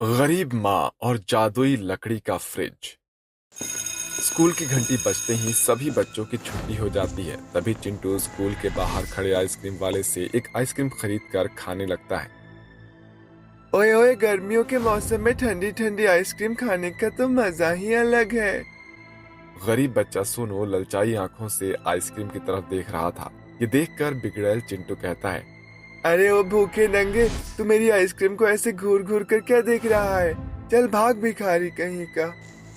गरीब माँ और जादुई लकड़ी का फ्रिज। स्कूल की घंटी बजते ही सभी बच्चों की छुट्टी हो जाती है। तभी चिंटू स्कूल के बाहर खड़े आइसक्रीम वाले से एक आइसक्रीम खरीद कर खाने लगता है। ओए ओए, गर्मियों के मौसम में ठंडी ठंडी आइसक्रीम खाने का तो मजा ही अलग है। गरीब बच्चा सोनू ललचाई आंखों से आइसक्रीम की तरफ देख रहा था। ये देखकर बिगड़ैल चिंटू कहता है, अरे वो भूखे नंगे, तू मेरी आइसक्रीम को ऐसे घूर घूर कर क्या देख रहा है? चल भाग भिखारी कहीं का।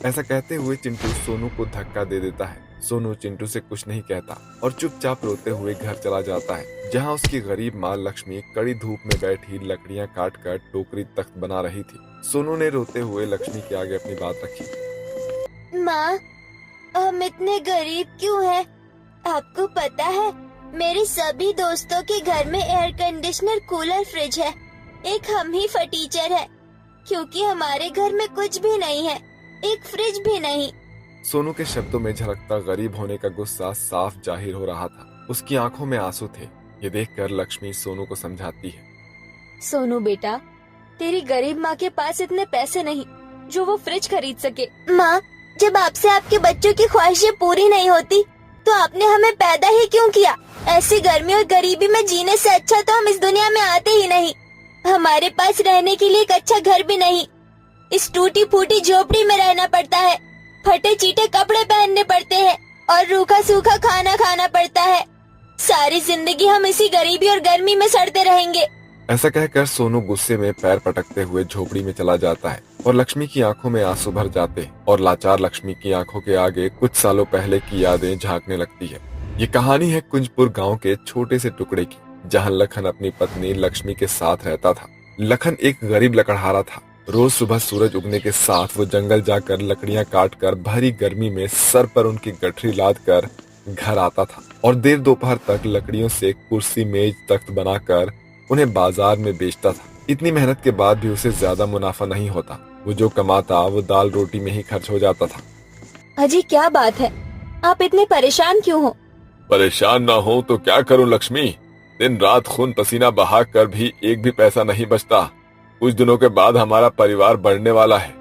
ऐसा कहते हुए चिंटू सोनू को धक्का दे देता है। सोनू चिंटू से कुछ नहीं कहता और चुपचाप रोते हुए घर चला जाता है, जहाँ उसकी गरीब माँ लक्ष्मी कड़ी धूप में बैठी लकड़ियाँ काट कर टोकरी तख्त बना रही थी। सोनू ने रोते हुए लक्ष्मी के आगे अपनी बात रखी। माँ, हम इतने गरीब क्यों हैं? आपको पता है, मेरे सभी दोस्तों के घर में एयर कंडीशनर, कूलर, फ्रिज है। एक हम ही फटीचर है, क्योंकि हमारे घर में कुछ भी नहीं है, एक फ्रिज भी नहीं। सोनू के शब्दों में झलकता गरीब होने का गुस्सा साफ जाहिर हो रहा था। उसकी आंखों में आंसू थे। ये देखकर लक्ष्मी सोनू को समझाती है। सोनू बेटा, तेरी गरीब माँ के पास इतने पैसे नहीं जो वो फ्रिज खरीद सके। माँ, जब आपसे आपके बच्चों की ख्वाहिशें पूरी नहीं होती तो आपने हमें पैदा ही क्यों किया? ऐसी गर्मी और गरीबी में जीने से अच्छा तो हम इस दुनिया में आते ही नहीं। हमारे पास रहने के लिए एक अच्छा घर भी नहीं, इस टूटी फूटी झोपड़ी में रहना पड़ता है, फटे चीटे कपड़े पहनने पड़ते हैं और रूखा सूखा खाना खाना पड़ता है। सारी जिंदगी हम इसी गरीबी और गर्मी में सड़ते रहेंगे। ऐसा कहकर सोनू गुस्से में पैर पटकते हुए झोपड़ी में चला जाता है और लक्ष्मी की आंखों में आंसू भर जाते हैं और लाचार लक्ष्मी की आंखों के आगे कुछ सालों पहले की यादें झांकने लगती है। ये कहानी है कुंजपुर गांव के छोटे से टुकड़े की, जहां लखन अपनी पत्नी लक्ष्मी के साथ रहता था। लखन एक गरीब लकड़हारा था। रोज सुबह सूरज उगने के साथ वो जंगल जाकर लकड़ियां काट कर भरी गर्मी में सर पर उनकी गठरी लाद कर घर आता था और देर दोपहर तक लकड़ियों से कुर्सी मेज तख्त बनाकर उन्हें बाजार में बेचता था। इतनी मेहनत के बाद भी उसे ज्यादा मुनाफा नहीं होता। वो जो कमाता वो दाल रोटी में ही खर्च हो जाता था। अजी, क्या बात है? आप इतने परेशान क्यों हो? परेशान ना हो तो क्या करूं लक्ष्मी, दिन रात खून पसीना बहा कर भी एक भी पैसा नहीं बचता। कुछ दिनों के बाद हमारा परिवार बढ़ने वाला है।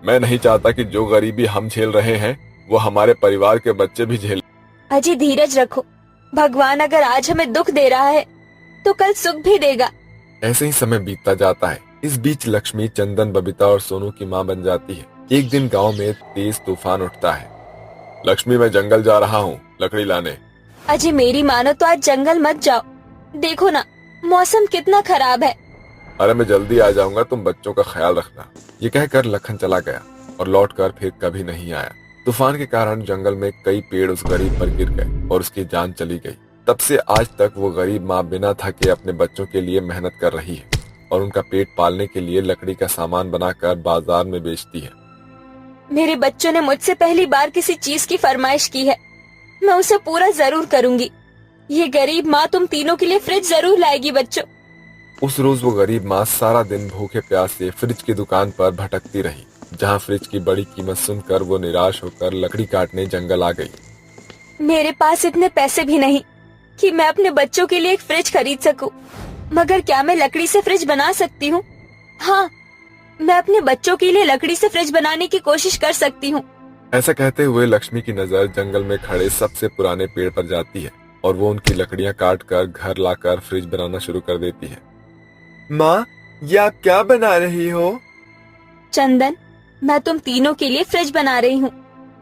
मैं नहीं चाहता कि जो गरीबी हम झेल रहे हैं वो हमारे परिवार के बच्चे भी झेल। अजी, धीरज रखो। भगवान अगर आज हमें दुख दे रहा है तो कल सुख भी देगा। ऐसे ही समय बीतता जाता है। इस बीच लक्ष्मी चंदन, बबीता और सोनू की माँ बन जाती है। एक दिन गांव में तेज तूफान उठता है। लक्ष्मी, मैं जंगल जा रहा हूँ लकड़ी लाने। अजी, मेरी मानो तो आज जंगल मत जाओ। देखो ना, मौसम कितना खराब है। अरे मैं जल्दी आ जाऊंगा, तुम बच्चों का ख्याल रखना। ये कहकर लखन चला गया और लौटकर फिर कभी नहीं आया। तूफान के कारण जंगल में कई पेड़ उस गरीब पर गिर गए और उसकी जान चली गई। तब से आज तक वो गरीब माँ बिना थके अपने बच्चों के लिए मेहनत कर रही है और उनका पेट पालने के लिए लकड़ी का सामान बनाकर बाजार में बेचती है। मेरे बच्चों ने मुझसे पहली बार किसी चीज की फरमाइश की है, मैं उसे पूरा जरूर करूंगी। ये गरीब माँ तुम तीनों के लिए फ्रिज जरूर लाएगी बच्चों। उस रोज वो गरीब माँ सारा दिन भूखे प्यासे फ्रिज की दुकान पर भटकती रही, जहाँ फ्रिज की बड़ी कीमत सुनकर वो निराश होकर लकड़ी काटने जंगल आ गई। मेरे पास इतने पैसे भी नहीं कि मैं अपने बच्चों के लिए एक फ्रिज खरीद सकूं, मगर क्या मैं लकड़ी से फ्रिज बना सकती हूँ? हाँ, मैं अपने बच्चों के लिए लकड़ी से फ्रिज बनाने की कोशिश कर सकती हूँ। ऐसा कहते हुए लक्ष्मी की नजर जंगल में खड़े सबसे पुराने पेड़ पर जाती है और वो उनकी लकड़ियां काट कर घर लाकर फ्रिज बनाना शुरू कर देती है। माँ, ये आप क्या बना रही हो? चंदन, मैं तुम तीनों के लिए फ्रिज बना रही हूँ।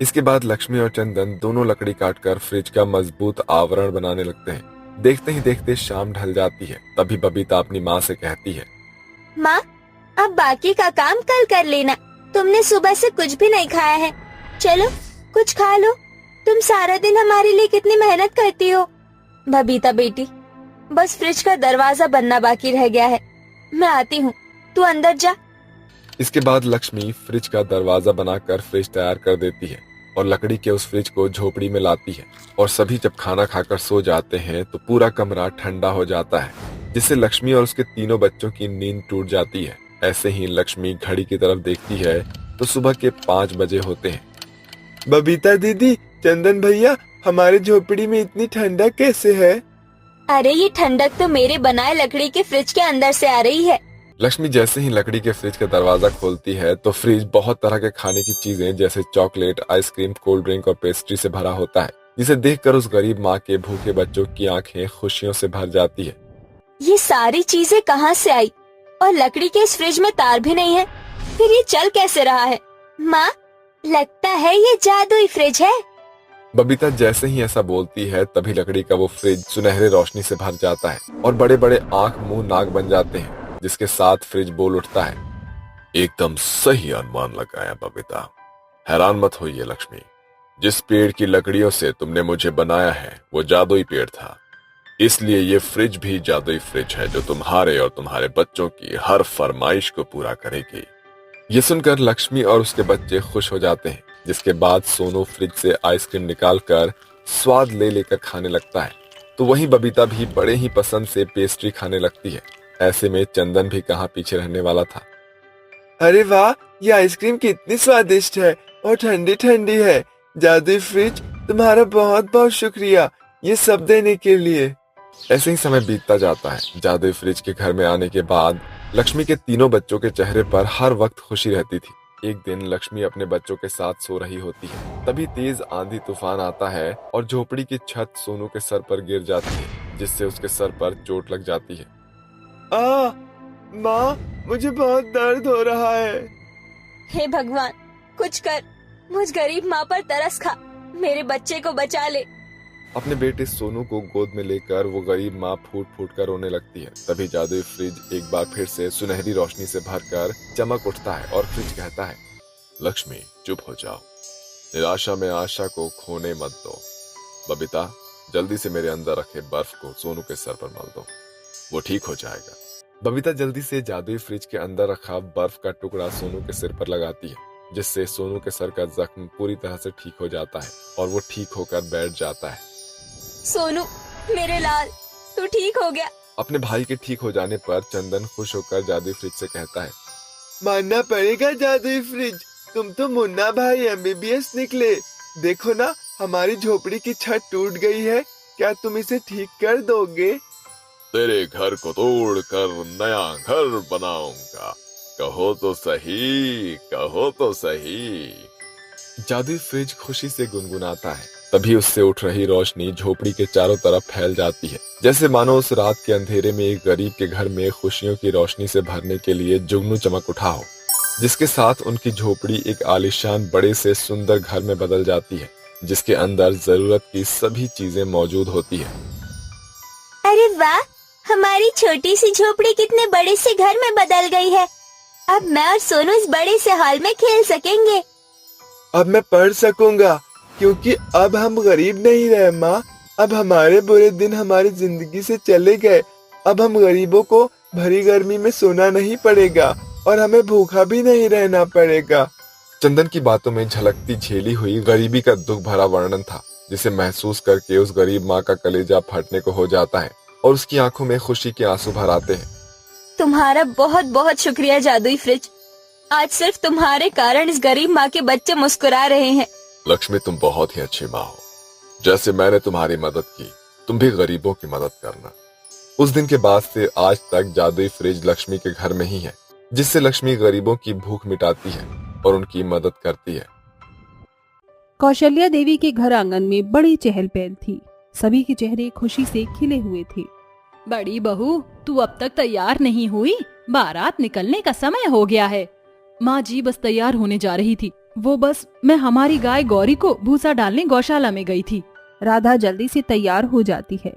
इसके बाद लक्ष्मी और चंदन दोनों लकड़ी काटकर फ्रिज का मजबूत आवरण बनाने लगते हैं। देखते ही देखते शाम ढल जाती है। तभी बबीता अपनी माँ से कहती है, माँ, अब बाकी का काम कल कर लेना। तुमने सुबह से कुछ भी नहीं खाया है, चलो कुछ खा लो। तुम सारा दिन हमारे लिए कितनी मेहनत करती हो। बबीता बेटी, बस फ्रिज का दरवाजा बनना बाकी रह गया है, मैं आती हूँ, तू अंदर जा। इसके बाद लक्ष्मी फ्रिज का दरवाजा बनाकर फ्रिज तैयार कर देती है और लकड़ी के उस फ्रिज को झोपड़ी में लाती है। और सभी जब खाना खाकर सो जाते हैं तो पूरा कमरा ठंडा हो जाता है, जिससे लक्ष्मी और उसके तीनों बच्चों की नींद टूट जाती है। ऐसे ही लक्ष्मी घड़ी की तरफ देखती है तो सुबह के 5 बजे होते हैं। बबीता दीदी, चंदन भैया, हमारे झोपड़ी में इतनी ठंडक कैसे है? अरे, ये ठंडक तो मेरे बनाए लकड़ी के फ्रिज के अंदर से आ रही है। लक्ष्मी जैसे ही लकड़ी के फ्रिज का दरवाजा खोलती है तो फ्रिज बहुत तरह के खाने की चीजें जैसे चॉकलेट, आइसक्रीम, कोल्ड ड्रिंक और पेस्ट्री से भरा होता है, जिसे देखकर उस गरीब माँ के भूखे बच्चों की आंखें खुशियों से भर जाती है। ये सारी चीजें कहाँ से आई? और लकड़ी के इस फ्रिज में तार भी नहीं है, फिर ये चल कैसे रहा है? माँ, लगता है ये जादुई फ्रिज है। बबीता जैसे ही ऐसा बोलती है तभी लकड़ी का वो फ्रिज सुनहरे रोशनी से भर जाता है और बड़े बड़े आंख, मुंह, नाक बन जाते हैं, जिसके साथ फ्रिज बोल उठता है, एकदम सही अनुमान लगाया बबीता। हैरान मत होइए लक्ष्मी, जिस पेड़ की लकड़ियों से तुमने मुझे बनाया है वो जादुई पेड़ था, इसलिए ये फ्रिज भी जादुई फ्रिज है जो तुम्हारे और तुम्हारे बच्चों की हर फरमाइश को पूरा करेगी। ये सुनकर लक्ष्मी और उसके बच्चे खुश हो जाते हैं, जिसके बाद सोनू फ्रिज से आइसक्रीम निकालकर स्वाद ले लेकर खाने लगता है, तो वहीं बबीता भी बड़े ही पसंद से पेस्ट्री खाने लगती है। ऐसे में चंदन भी कहाँ पीछे रहने वाला था। अरे वाह, ये आइसक्रीम कितनी स्वादिष्ट है और ठंडी ठंडी है। जादुई फ्रिज, तुम्हारा बहुत बहुत शुक्रिया ये सब देने के लिए। ऐसे ही समय बीतता जाता है। जादुई फ्रिज के घर में आने के बाद लक्ष्मी के तीनों बच्चों के चेहरे पर हर वक्त खुशी रहती थी। एक दिन लक्ष्मी अपने बच्चों के साथ सो रही होती है, तभी तेज आंधी तूफान आता है और झोपड़ी की छत सोनू के सर पर गिर जाती है, जिससे उसके सर पर चोट लग जाती है। माँ, मुझे बहुत दर्द हो रहा है। हे भगवान, कुछ कर, मुझ गरीब माँ पर तरस खा, मेरे बच्चे को बचा ले। अपने बेटे सोनू को गोद में लेकर वो गरीब माँ फूट फूट कर रोने लगती है। तभी जादुई फ्रिज एक बार फिर से सुनहरी रोशनी से भरकर चमक उठता है और फ्रिज कहता है, लक्ष्मी चुप हो जाओ, निराशा में आशा को खोने मत दो। बबीता, जल्दी से मेरे अंदर रखे बर्फ को सोनू के सर पर मल दो, वो ठीक हो जाएगा। बबीता जल्दी से जादुई फ्रिज के अंदर रखा बर्फ का टुकड़ा सोनू के सिर पर लगाती है, जिससे सोनू के सर का जख्म पूरी तरह से ठीक हो जाता है और वो ठीक होकर बैठ जाता है। सोनू, मेरे लाल, तू ठीक हो गया। अपने भाई के ठीक हो जाने पर चंदन खुश होकर जादुई फ्रिज से कहता है, मानना पड़ेगा जादुई फ्रिज, तुम तो मुन्ना भाई एमबीबीएस निकले। देखो ना, हमारी झोपड़ी की छत टूट गई है, क्या तुम इसे ठीक कर दोगे? तेरे घर को तोड़कर नया घर बनाऊंगा, कहो तो सही, कहो तो सही। जादुई फ्रिज खुशी से गुनगुनाता है। तभी उससे उठ रही रोशनी झोपड़ी के चारों तरफ फैल जाती है, जैसे मानो उस रात के अंधेरे में एक गरीब के घर में खुशियों की रोशनी से भरने के लिए जुगनू चमक उठा हो, जिसके साथ उनकी झोपड़ी एक आलीशान बड़े से सुंदर घर में बदल जाती है, जिसके अंदर जरूरत की सभी चीजें मौजूद होती है। अरे वाह, हमारी छोटी सी झोपड़ी कितने बड़े से घर में बदल गई है। अब मैं और सोनू इस बड़े से हॉल में खेल सकेंगे। अब मैं पढ़ सकूंगा, क्योंकि अब हम गरीब नहीं रहे माँ। अब हमारे बुरे दिन हमारी जिंदगी से चले गए। अब हम गरीबों को भरी गर्मी में सोना नहीं पड़ेगा और हमें भूखा भी नहीं रहना पड़ेगा। चंदन की बातों में झलकती झेली हुई गरीबी का दुख भरा वर्णन था, जिसे महसूस करके उस गरीब माँ का कलेजा फटने को हो जाता है और उसकी आंखों में खुशी के आंसू भर आते हैं। तुम्हारा बहुत बहुत शुक्रिया जादुई फ्रिज, आज सिर्फ तुम्हारे कारण इस गरीब माँ के बच्चे मुस्कुरा रहे हैं। लक्ष्मी, तुम बहुत ही अच्छी माँ हो। जैसे मैंने तुम्हारी मदद की, तुम भी गरीबों की मदद करना। उस दिन के बाद से आज तक जादुई फ्रिज लक्ष्मी के घर में ही है, जिससे लक्ष्मी गरीबों की भूख मिटाती है और उनकी मदद करती है। कौशल्या देवी के घर आंगन में बड़ी चहल पहल थी। सभी के चेहरे खुशी से खिले हुए थे। बड़ी बहू, तू अब तक तैयार नहीं हुई? बारात निकलने का समय हो गया है। माँ जी बस तैयार होने जा रही थी। मैं हमारी गाय गौरी को भूसा डालने गौशाला में गई थी। राधा जल्दी से तैयार हो जाती है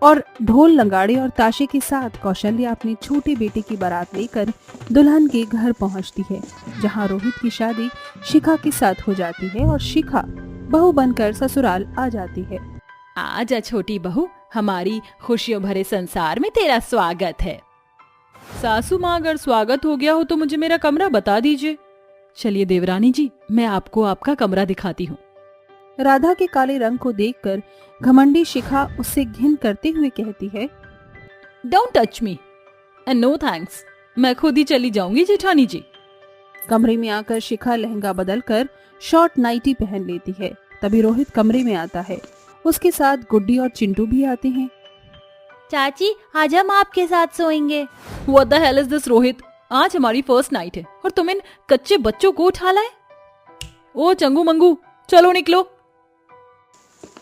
और ढोल, नगाड़े और ताशे के साथ कौशल्या अपने छोटे बेटे की बारात लेकर दुल्हन के घर पहुंचती है, जहां रोहित की शादी शिखा के साथ हो जाती है और शिखा बहू बनकर ससुराल आ जाती है। आजा छोटी बहू, हमारी खुशियों भरे संसार में तेरा स्वागत है। सासू माँ, अगर स्वागत हो गया हो तो मुझे मेरा कमरा बता दीजिए। चलिए देवरानी जी, मैं आपको आपका कमरा दिखाती हूँ। राधा के काले रंग को देखकर घमंडी शिखा उससे घिन करते हुए कहती है, don't touch me and no thanks, मैं खुद ही चली जाऊंगी जेठानी जी। कमरे में आकर शिखा लहंगा बदलकर शॉर्ट नाइटी पहन लेती है। तभी रोहित कमरे में आता है। उसके साथ गुड्डी और चिंटू भी आते हैं। चाची आज हम आपके साथ सोएंगे। What the hell is this, Rohit? आज हमारी फर्स्ट नाइट है और तुम इन कच्चे बच्चों को उठा लाए। ओ चंगू मंगू, चलो निकलो।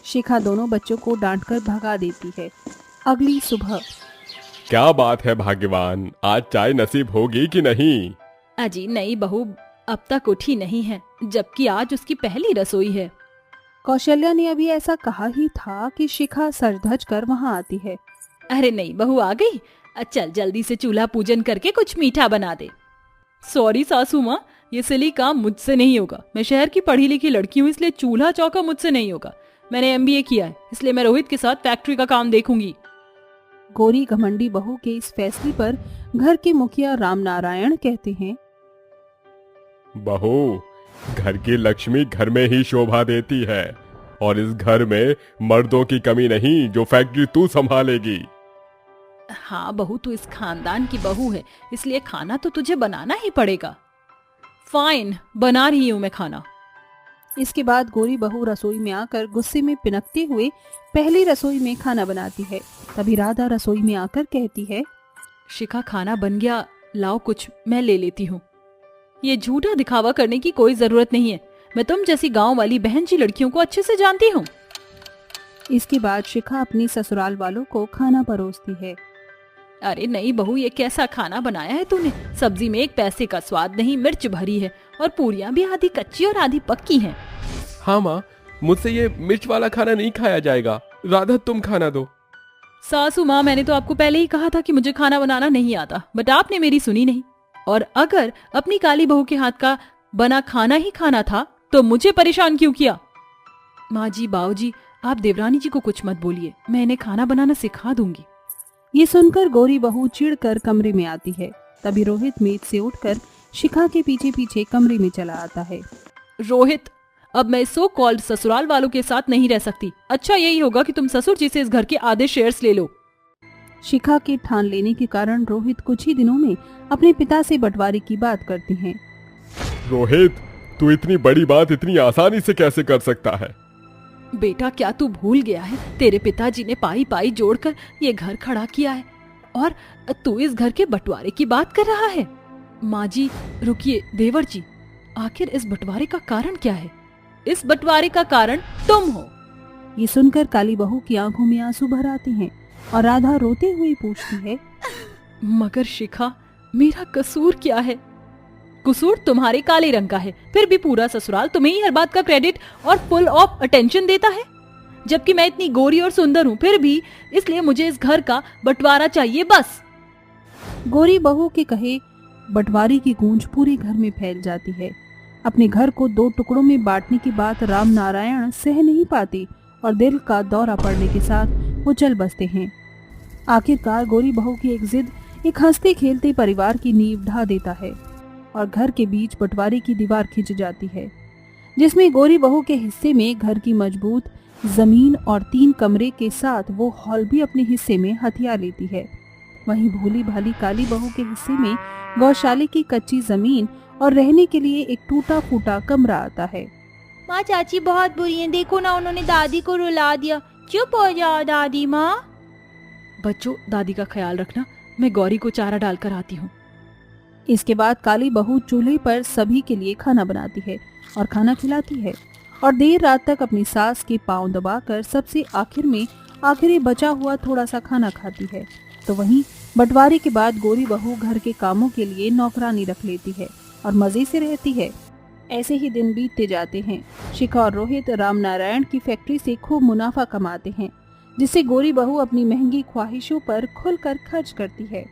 शिखा दोनों बच्चों को डांटकर भगा देती है। अगली सुबह क्या बात है भाग्यवान, आज चाय नसीब होगी कि नहीं? अजी नहीं बहू, अब तक उठी नहीं है, जबकि आज उसकी पहली रसोई है। कौशल्या ने अभी ऐसा कहा ही था कि शिखा सज धज कर वहाँ आती है। अरे नहीं बहू आ गई, चल जल्दी से चूल्हा पूजन करके कुछ मीठा बना दे। सॉरी सासू माँ, ये सिली काम मुझसे नहीं होगा। मैं शहर की पढ़ी लिखी लड़की हूँ, इसलिए चूल्हा चौका मुझसे नहीं होगा। मैंने एमबीए किया है, इसलिए मैं रोहित के साथ फैक्ट्री का काम देखूंगी। गौरी घमंडी बहू के इस फैसले पर घर के मुखिया राम नारायण कहते हैं, बहू, घर की लक्ष्मी घर में ही शोभा देती है और इस घर में मर्दों की कमी नहीं जो फैक्ट्री तू संभालेगी। हाँ बहू, तू इस खानदान की बहू है, इसलिए खाना तो तुझे बनाना ही पड़ेगा। फाइन, बना रही हूँ मैं खाना। इसके बाद गौरी बहू रसोई में आकर गुस्से में पिनकते हुए पहली रसोई में खाना बनाती है। तभी राधा रसोई में आकर कहती है, शिखा खाना बन गया, लाओ कुछ मैं ले लेती हूँ। ये झूठा दिखावा करने की कोई जरूरत नहीं है, मैं तुम जैसी गांव वाली बहन जी लड़कियों को अच्छे से जानती हूँ। इसके बाद शिखा अपनी ससुराल वालों को खाना परोसती है। अरे नहीं बहू, ये कैसा खाना बनाया है तूने? सब्जी में एक पैसे का स्वाद नहीं, मिर्च भरी है और पूरियां भी आधी कच्ची और आधी पक्की हैं। हाँ माँ, मुझसे ये मिर्च वाला खाना नहीं खाया जाएगा। राधा तुम खाना दो। सासू माँ, मैंने तो आपको पहले ही कहा था कि मुझे खाना बनाना नहीं आता, बट आपने मेरी सुनी नहीं। और अगर अपनी काली बहू के हाथ का बना खाना ही खाना था तो मुझे परेशान क्यों किया? माँ जी, बाऊ जी, आप देवरानी जी को कुछ मत बोलिए, मैं इन्हें खाना बनाना सिखा दूंगी। ये सुनकर गौरी बहू चिढ़कर कमरे में आती है। तभी रोहित मेज से उठकर शिखा के पीछे पीछे कमरे में चला आता है। रोहित, अब मैं सो कॉल्ड ससुराल वालों के साथ नहीं रह सकती। अच्छा यही होगा कि तुम ससुर जी से इस घर के आधे शेयर्स ले लो। शिखा के ठान लेने के कारण रोहित कुछ ही दिनों में अपने पिता से बंटवारे की बात करते हैं। रोहित, तू इतनी बड़ी बात इतनी आसानी से कैसे कर सकता है? बेटा, क्या तू भूल गया है, तेरे पिताजी ने पाई पाई जोड़कर ये घर खड़ा किया है और तू इस घर के बंटवारे की बात कर रहा है। माँ जी रुकिए, देवर जी, आखिर इस बंटवारे का कारण क्या है? इस बंटवारे का कारण तुम हो। ये सुनकर काली बहू की आंखों में आंसू भर आते हैं और राधा रोते हुए पूछती है, मगर शिखा, मेरा कसूर क्या है? कसूर तुम्हारे काले रंग का है, फिर भी पूरा ससुराल तुम्हें ही हर बात का क्रेडिट और फुल ऑफ अटेंशन देता है, जबकि मैं इतनी गोरी और सुंदर हूँ फिर भी, इसलिए मुझे इस घर का बंटवारा चाहिए बस। गौरी बहू के कहे बंटवारे की गूंज पूरे घर में फैल जाती है। अपने घर को 2 टुकड़ों में बांटने की बात राम नारायण सह नहीं पाते और दिल का दौरा पड़ने के साथ वो चल बसते हैं। आखिरकार गौरी बहू की एक जिद एक हंसते खेलते परिवार की नींव ढा देता है और घर के बीच बंटवारे की दीवार खिंच जाती है, जिसमें गौरी बहू के हिस्से में घर की मजबूत जमीन और 3 कमरे के साथ वो हॉल भी अपने हिस्से में हथिया लेती है। वहीं भोली भाली काली बहू के हिस्से में गौशाले की कच्ची जमीन और रहने के लिए एक टूटा फूटा कमरा आता है। माँ चाची बहुत बुरी हैं, देखो ना उन्होंने दादी को रुला दिया। चुप हो जाओ दादी माँ। बच्चों, दादी का ख्याल रखना, मैं गौरी को चारा डालकर आती हूँ। इसके बाद काली बहू चूल्हे पर सभी के लिए खाना बनाती है और खाना खिलाती है और देर रात तक अपनी सास के पांव दबाकर सबसे आखिर में आखिरी बचा हुआ थोड़ा सा खाना खाती है। तो वहीं बंटवारे के बाद गौरी बहू घर के कामों के लिए नौकरानी रख लेती है और मजे से रहती है। ऐसे ही दिन बीतते जाते हैं। शिखा और रोहित राम नारायण की फैक्ट्री से खूब मुनाफा कमाते हैं, जिससे गौरी बहू अपनी महंगी ख्वाहिशों पर खुलकर खर्च करती है।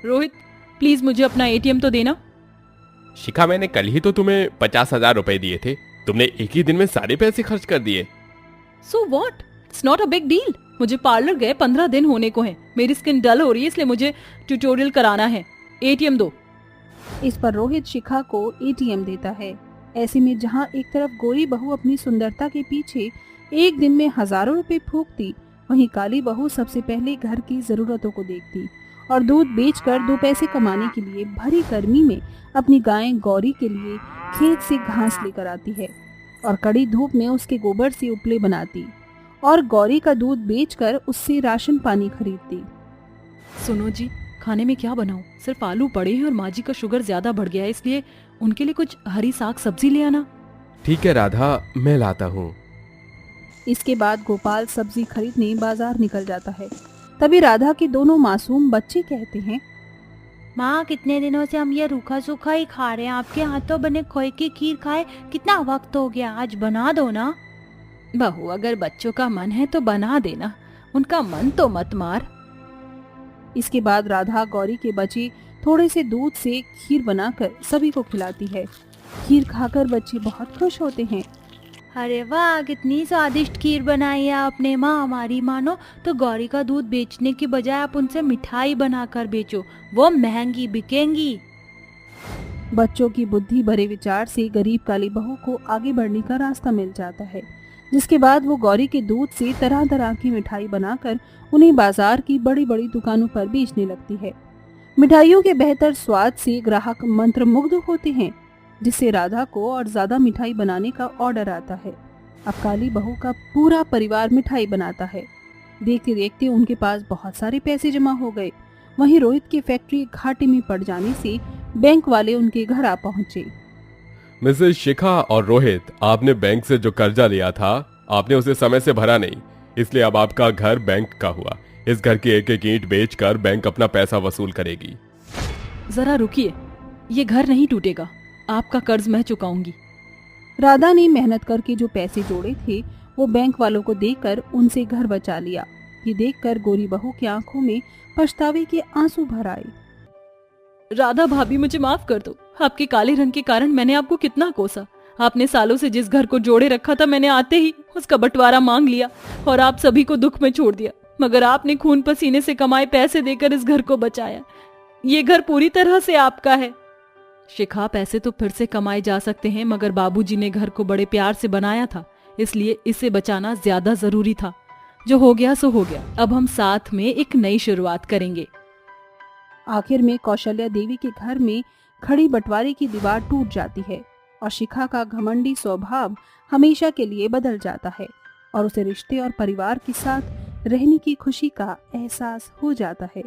रोहित, प्लीज मुझे अपना एटीएम तो देना। शिखा, मैंने कल ही तो तुम्हें 50,000 रुपए दिए थे, तुमने एक ही दिन में सारे पैसे खर्च कर दिए। So what, it's not a big deal. मुझे पार्लर गए 15 दिन होने को हैं, मेरी स्किन डल हो रही है, इसलिए मुझे ट्यूटोरियल कराना है। एटीएम दो। इस पर रोहित शिखा को एटीएम देता है। ऐसे में जहां एक तरफ गौरी बहू अपनी सुंदरता के पीछे एक दिन में हजारों रुपए फूंकती, वहीं काली बहू सबसे पहले घर की जरूरतों को देखती और दूध बेचकर 2 पैसे कमाने के लिए भरी गर्मी में अपनी गाय गौरी के लिए खेत से घास लेकर आती है और कड़ी धूप में उसके गोबर से उपले बनाती और गौरी का दूध बेचकर उससे राशन पानी खरीदती। सुनो जी, खाने में क्या बनाऊं? सिर्फ आलू पड़े हैं और माँ जी का शुगर ज्यादा बढ़ गया है, इसलिए उनके लिए कुछ हरी साग सब्जी ले आना। ठीक है राधा, मैं लाता हूँ। इसके बाद गोपाल सब्जी खरीदने बाजार निकल जाता है। तभी राधा के दोनों मासूम बच्चे कहते हैं, माँ कितने दिनों से हम ये रूखा सूखा ही खा रहे हैं, आपके हाथों बने खोए की खीर खाए कितना वक्त हो गया, आज बना दो ना। बहू, अगर बच्चों का मन है तो बना देना, उनका मन तो मत मार। इसके बाद राधा गौरी के बचे थोड़े से दूध से खीर बनाकर सभी को खिलाती है। खीर खाकर बच्चे बहुत खुश होते हैं। अरे वाह, कितनी स्वादिष्ट खीर बनाई है आपने माँ। हमारी मानो तो गौरी का दूध बेचने की बजाय आप उनसे मिठाई बनाकर बेचो, वो महंगी बिकेंगी। बच्चों की बुद्धि भरे विचार से गरीब काली बहू को आगे बढ़ने का रास्ता मिल जाता है, जिसके बाद वो गौरी के दूध से तरह तरह की मिठाई बनाकर उन्हें बाजार की बड़ी बड़ी दुकानों पर बेचने लगती है। मिठाइयों के बेहतर स्वाद से ग्राहक मंत्रमुग्ध होते हैं, जिससे राधा को और ज्यादा मिठाई बनाने का ऑर्डर आता है। अब काली बहू का पूरा परिवार मिठाई बनाता है। देखते देखते उनके पास बहुत सारे पैसे जमा हो गए। वहीं रोहित की फैक्ट्री घाटे में पड़ जाने से बैंक वाले उनके घर आ पहुंचे। मिसेस शिखा और रोहित, आपने बैंक से जो कर्जा लिया था, आपने उसे समय से भरा नहीं, इसलिए अब आपका घर बैंक का हुआ। इस घर की एक एक ईंट बेचकर बैंक अपना पैसा वसूल करेगी। जरा रुकिए, ये घर नहीं टूटेगा, आपका कर्ज मैं चुकाऊंगी। राधा ने मेहनत करके जो पैसे जोड़े थे वो बैंक वालों को देकर उनसे घर बचा लिया। ये देखकर गोरी बहू की आंखों में पछतावे के आंसू भर आए। राधा भाभी, मुझे माफ कर दो। आपके काले रंग के कारण मैंने आपको कितना कोसा। आपने सालों से जिस घर को जोड़े रखा था, मैंने आते ही उसका बंटवारा मांग लिया और आप सभी को दुख में छोड़ दिया। मगर आपने खून पसीने से कमाए पैसे देकर इस घर को बचाया। ये घर पूरी तरह से आपका है। शिखा, पैसे तो फिर से कमाए जा सकते हैं, मगर बाबूजी ने घर को बड़े प्यार से बनाया था, इसलिए इसे बचाना ज्यादा जरूरी था। जो हो गया सो हो गया। अब हम साथ में एक नई शुरुआत करेंगे। आखिर में कौशल्या देवी के घर में खड़ी बंटवारे की दीवार टूट जाती है और शिखा का घमंडी स्वभाव हमेशा के लिए बदल जाता है और उसे रिश्ते और परिवार के साथ रहने की खुशी का एहसास हो जाता है।